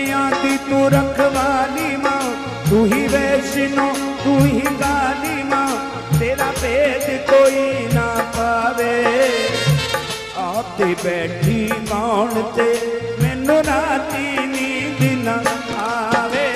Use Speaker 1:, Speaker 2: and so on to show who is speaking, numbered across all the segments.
Speaker 1: दुनिया दी तू रखवाली माँ, तू ही वैष्णो तू ही काली माँ, तेरा भेद कोई ना पावे। आते बैठी कौन ते मैनू राती नींद ना आवे।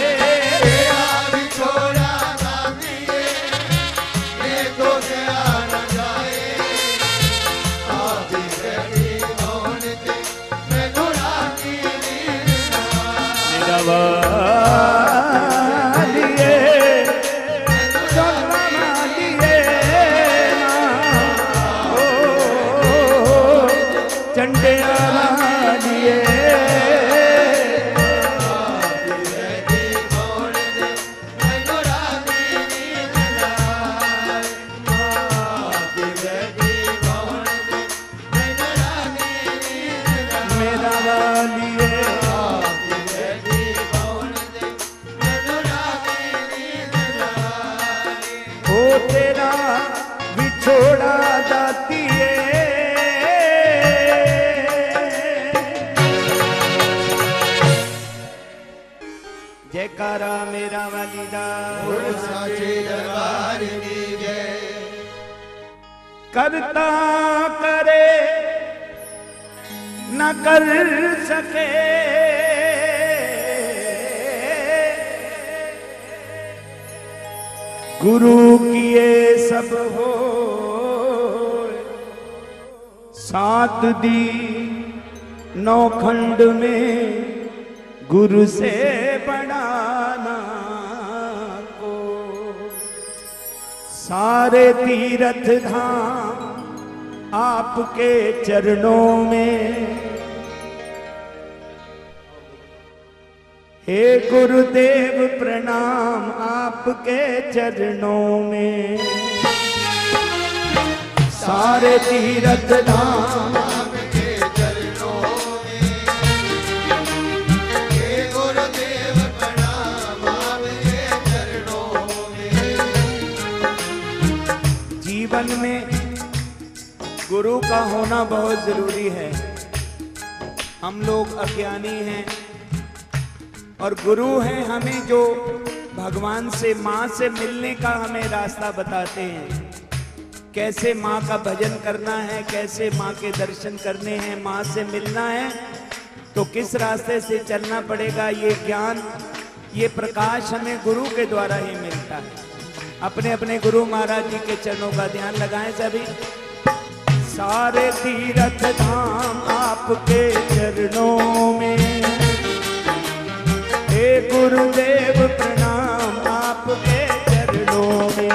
Speaker 1: जयकारा मेरा वाली दा
Speaker 2: साचे दरबार की जय।
Speaker 1: करता करे न कर सके, गुरु किए सब हो, सात दी नौ खंड में गुरु से बढ़ाना को। सारे तीर्थ धाम आपके चरणों में, हे गुरुदेव प्रणाम आपके चरणों में। सारे तीर्थ धाम में गुरु का होना बहुत जरूरी है। हम लोग अज्ञानी हैं और गुरु हैं हमें जो भगवान से माँ से मिलने का हमें रास्ता बताते हैं। कैसे माँ का भजन करना है, कैसे माँ के दर्शन करने हैं, माँ से मिलना है तो किस रास्ते से चलना पड़ेगा, ये ज्ञान ये प्रकाश हमें गुरु के द्वारा ही मिलता है। अपने अपने गुरु महाराज जी के चरणों का ध्यान लगाएं सभी। सारे तीर्थ धाम आपके चरणों में, हे गुरुदेव प्रणाम आपके चरणों में।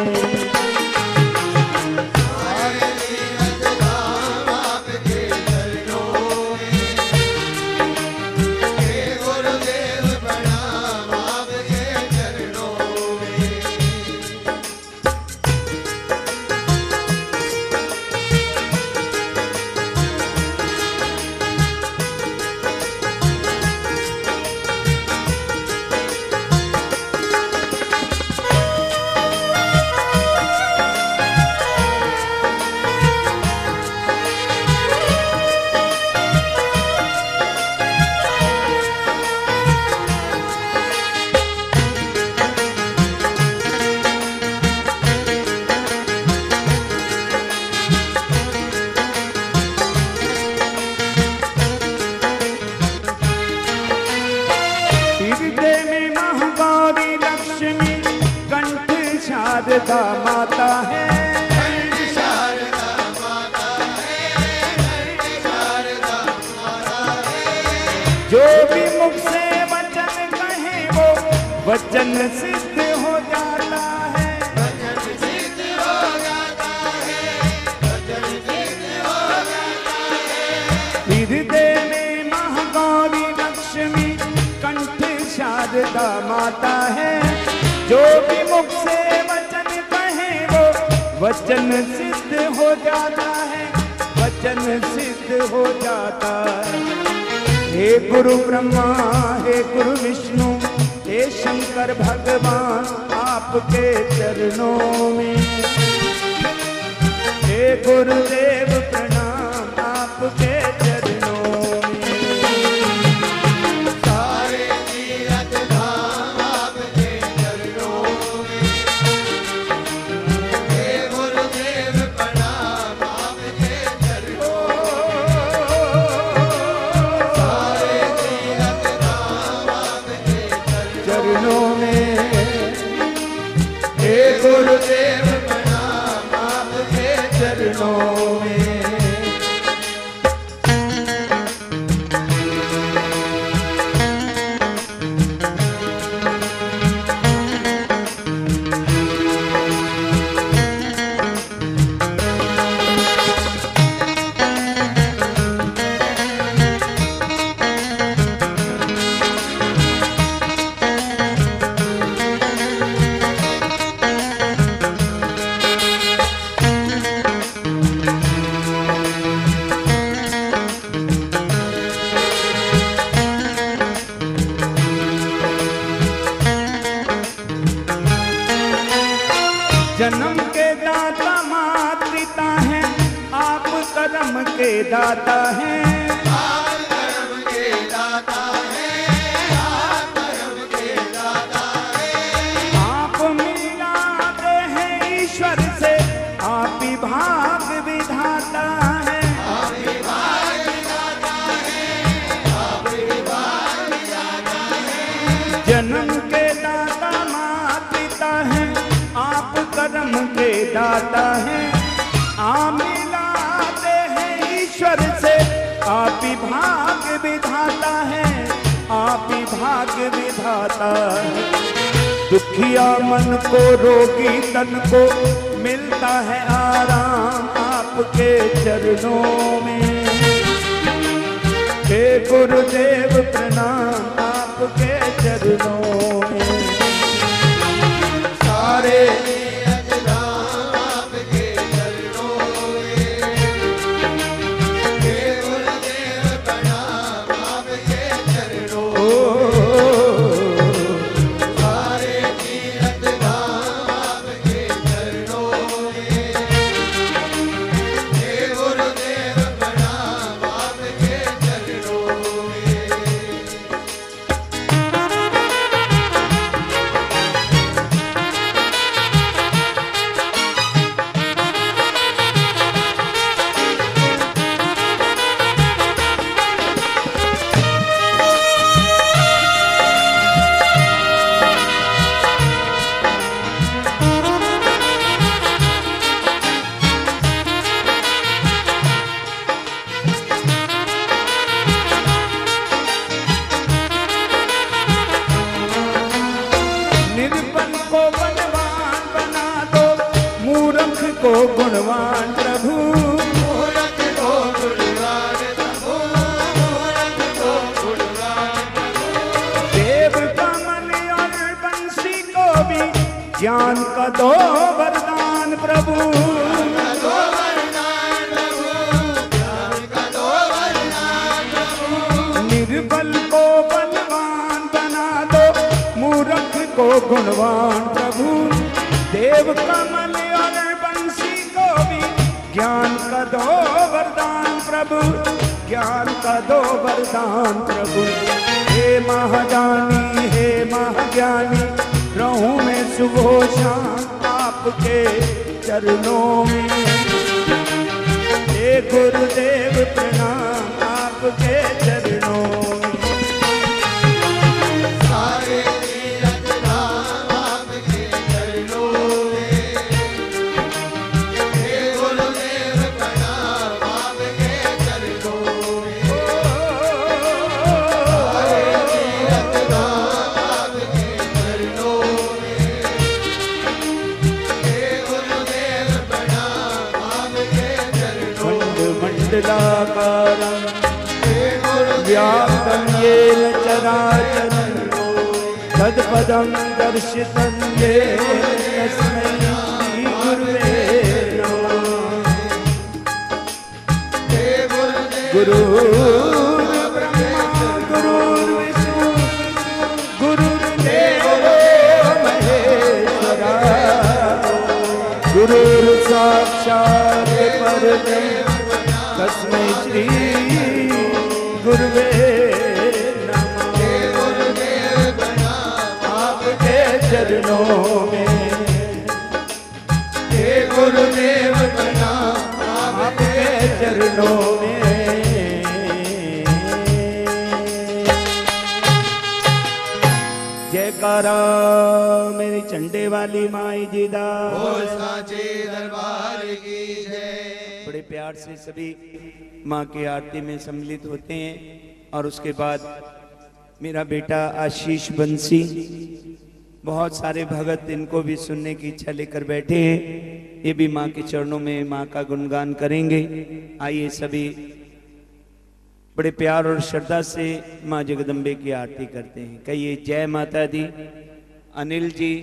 Speaker 1: शारदा माता है,
Speaker 2: शारदा माता है, शारदा माता है।
Speaker 1: जो भी मुख से वचन कहे वो वचन सिद्ध हो जाता है,
Speaker 2: वचन सिद्ध हो जाता है, वचन सिद्ध हो जाता है।
Speaker 1: हृदय में महागौरी लक्ष्मी कंठ शारदा माता है। जो भी मुख से वचन सिद्ध हो जाता है, वचन सिद्ध हो जाता है। हे गुरु ब्रह्मा हे गुरु विष्णु हे शंकर भगवान आपके चरणों में, हे गुरुदेव प्रणाम आपके चरणों में।
Speaker 2: सारे
Speaker 1: दाता हैं,
Speaker 2: आप धर्म के दाता हैं, आप धर्म के दाता हैं।
Speaker 1: आप मिलाते हैं ईश्वर से, आप ही भाग विधाता हैं।
Speaker 2: आप विभाग विधाता हैं, आप विभाग विधाता हैं।
Speaker 1: जन्म के दाता माता पिता हैं, आप कर्म के दाता हैं। आप मिलाते हैं ईश्वर से, आप ही भाग विधाता हैं, आप ही भाग विधाता हैं। दुखिया मन को रोगी तन को मिलता है आराम आपके चरणों में। हे गुरुदेव प्रणाम आपके चरणों में।
Speaker 2: सारे अजराम आपके चरणों में। हे गुरुदेव प्रणाम आपके चरणों में। सारे तीर्थ धाम आपके चरणों में। हे गुरुदेव प्रणाम आपके चरणों में।
Speaker 1: निर्बल को बलवान बना दो, मूर्ख को गुणवान प्रभु।
Speaker 2: मूरत को गुणवान प्रभु, मूरत को गुणवान प्रभु।
Speaker 1: देव का मन और बंसी को भी ज्ञान का दो वरदान प्रभु।
Speaker 2: दो वरदान प्रभु, ज्ञान का दो वरदान प्रभु।
Speaker 1: निर्बल को बलवान बना दो, मूर्ख को गुणवान प्रभु। देव कमल और बंसी को भी ज्ञान का दो वरदान प्रभु, ज्ञान का दो वरदान प्रभु। हे महादानी हे महाज्ञानी, रहूं मैं सुबह शाम आपके चरणों में। हे गुरुदेव प्रणाम आपके चरणों में।
Speaker 2: सारे तीर्थ धाम आपके चरणों में। हे गुरुदेव प्रणाम आपके चरणों में। सारे तीर्थ धाम आपके चरणों में। हे गुरुदेव प्रणाम आपके चरणों में।
Speaker 1: मंडलाकारं
Speaker 2: हे गुरुदेव
Speaker 1: व्याप्तं येन चराचरं तत्पदं दर्शितं येन तस्मै श्री गुरुवे नमः।
Speaker 2: हे गुरुदेव
Speaker 1: गुरुर्ब्रह्मा गुरुर्विष्णु गुरुर्देवो महेश्वरा, गुरुर्साक्षात् परब्रह्म तस्मै श्री गुरुवे नमः।
Speaker 2: हे गुरुदेव प्रणाम
Speaker 1: आपके चरणों में।
Speaker 2: हे गुरुदेव प्रणाम
Speaker 1: आपके चरणों में। जयकारा मेरी चंडे वाली माई जी दा।
Speaker 2: बोल साचे दरबार की जय।
Speaker 1: बड़े प्यार से सभी माँ की आरती में सम्मिलित होते हैं। और उसके बाद मेरा बेटा आशीष बंसी, बहुत सारे भगत इनको भी सुनने की इच्छा लेकर बैठे हैं। ये भी माँ के चरणों में माँ का गुणगान करेंगे। आइए सभी बड़े प्यार और श्रद्धा से माँ जगदम्बे की आरती करते हैं। कहिए जय माता दी। अनिल जी,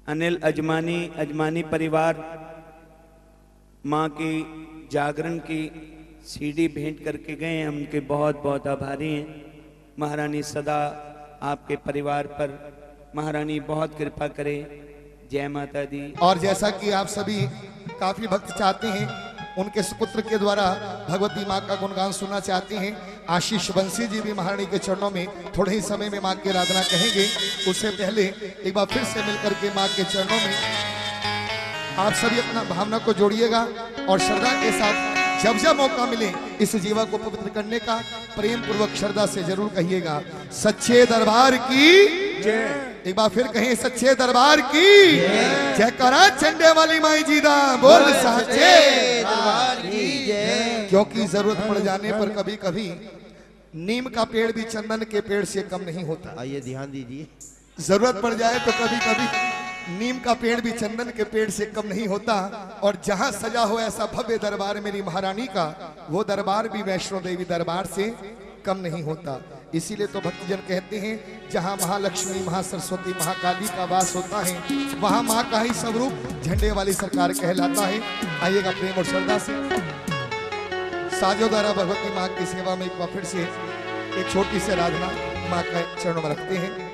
Speaker 1: अनिल अजमानी परिवार माँ की जागरण की सीडी भेंट करके गए हैं। हम उनके बहुत बहुत आभारी हैं। महारानी सदा आपके परिवार पर महारानी बहुत कृपा करे। जय माता दी।
Speaker 2: और जैसा कि आप सभी काफी भक्त चाहते हैं
Speaker 3: उनके सुपुत्र के द्वारा भगवती माँ का गुणगान सुनना चाहते हैं। आशीष बंसी जी भी महारानी के चरणों में थोड़े ही समय में माँ की आराधना कहेंगे। उससे पहले एक बार फिर से मिलकर के माँ के चरणों में आप सभी अपना भावना को जोड़िएगा और श्रद्धा के साथ जब जब मौका मिले इस जीवा को पवित्र करने का प्रेम पूर्वक श्रद्धा से जरूर कहिएगा। सच्चे दरबार की जय। एक बार फिर कहें सच्चे दरबार की जय। करा चंडे वाली माई जी दा बोल सच्चे
Speaker 2: दरबार की जय।
Speaker 3: क्योंकि जरूरत पड़ जाने पर कभी कभी नीम का पेड़ भी चंदन के पेड़ से कम नहीं होता।
Speaker 2: आइए ध्यान दीजिए,
Speaker 3: जरूरत पड़ जाए तो कभी कभी नीम का पेड़ भी चंदन के पेड़ से कम नहीं होता। और जहां सजा हो ऐसा भव्य दरबार मेरी महारानी का, वो दरबार भी वैष्णो देवी दरबार से कम नहीं होता। इसीलिए तो भक्तजन कहते हैं जहां महालक्ष्मी, महासरस्वती, महाकाली का वास होता है वहां माँ का ही स्वरूप झंडे वाली सरकार कहलाता है। आइएगा प्रेम और श्रद्धा से साजो द्वारा भगवती माँ की सेवा में एक बार फिर से एक छोटी सी आराधना माँ के चरणों में रखते हैं।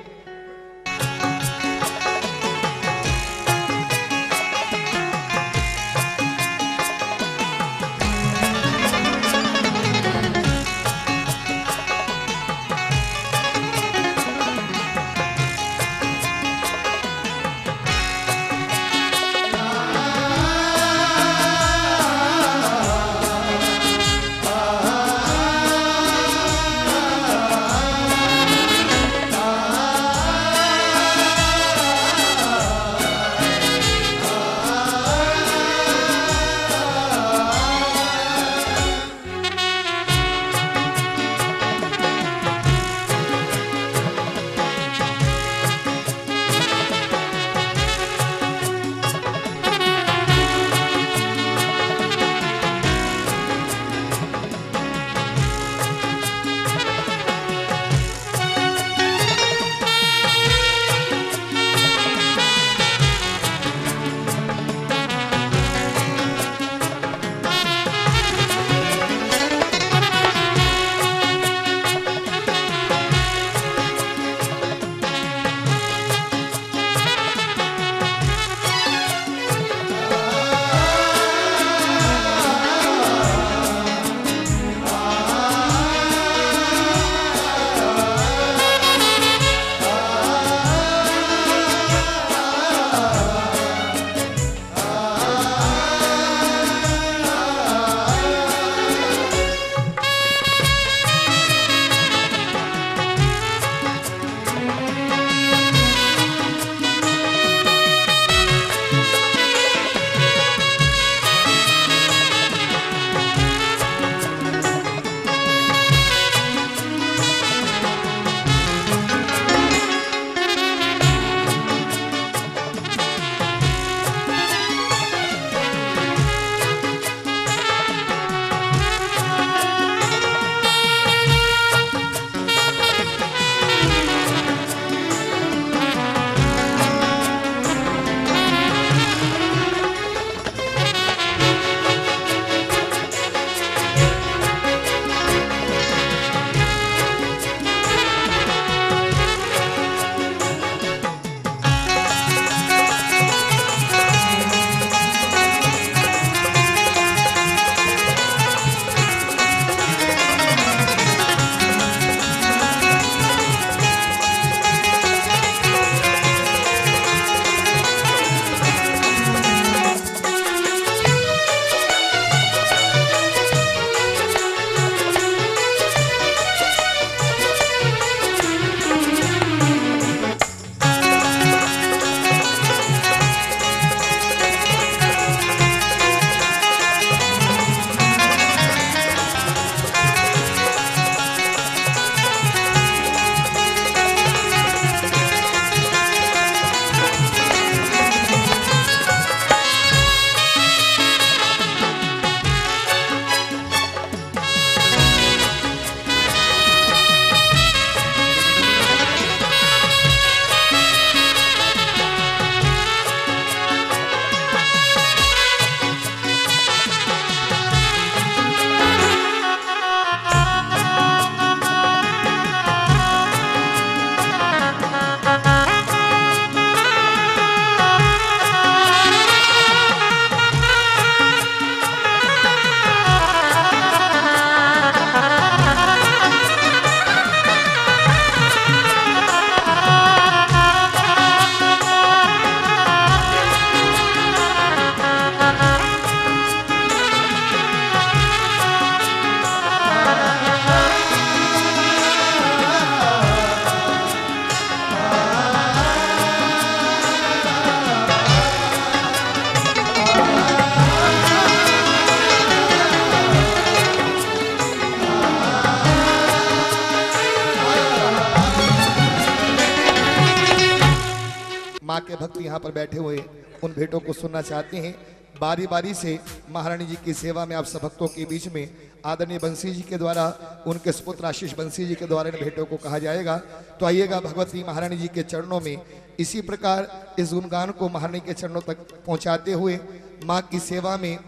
Speaker 3: आके भक्त यहाँ पर बैठे हुए उन भेंटों को सुनना चाहते हैं। बारी बारी से महारानी जी की सेवा में आप सब भक्तों के बीच में आदरणीय बंसी जी के द्वारा, उनके सुपुत्र आशीष बंसी जी के द्वारा इन भेंटों को कहा जाएगा। तो आइएगा भगवती महारानी जी के चरणों में इसी प्रकार इस गुणगान को महारानी के चरणों तक पहुंचाते हुए माँ की सेवा में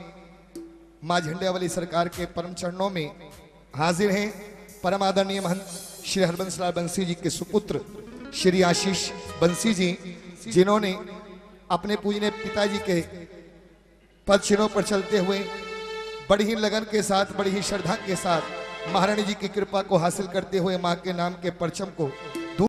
Speaker 3: माँ झंडेवाली सरकार के परम चरणों में हाजिर हैं परम आदरणीय महंत श्री हरबंस लाल बंसी जी के सुपुत्र श्री आशीष बंसी जी, जिन्होंने अपने पूजनीय पिताजी के पद चिन्हों पर चलते हुए बड़ी ही लगन के साथ, बड़ी ही श्रद्धा के साथ महारानी जी की कृपा को हासिल करते हुए मां के नाम के परचम को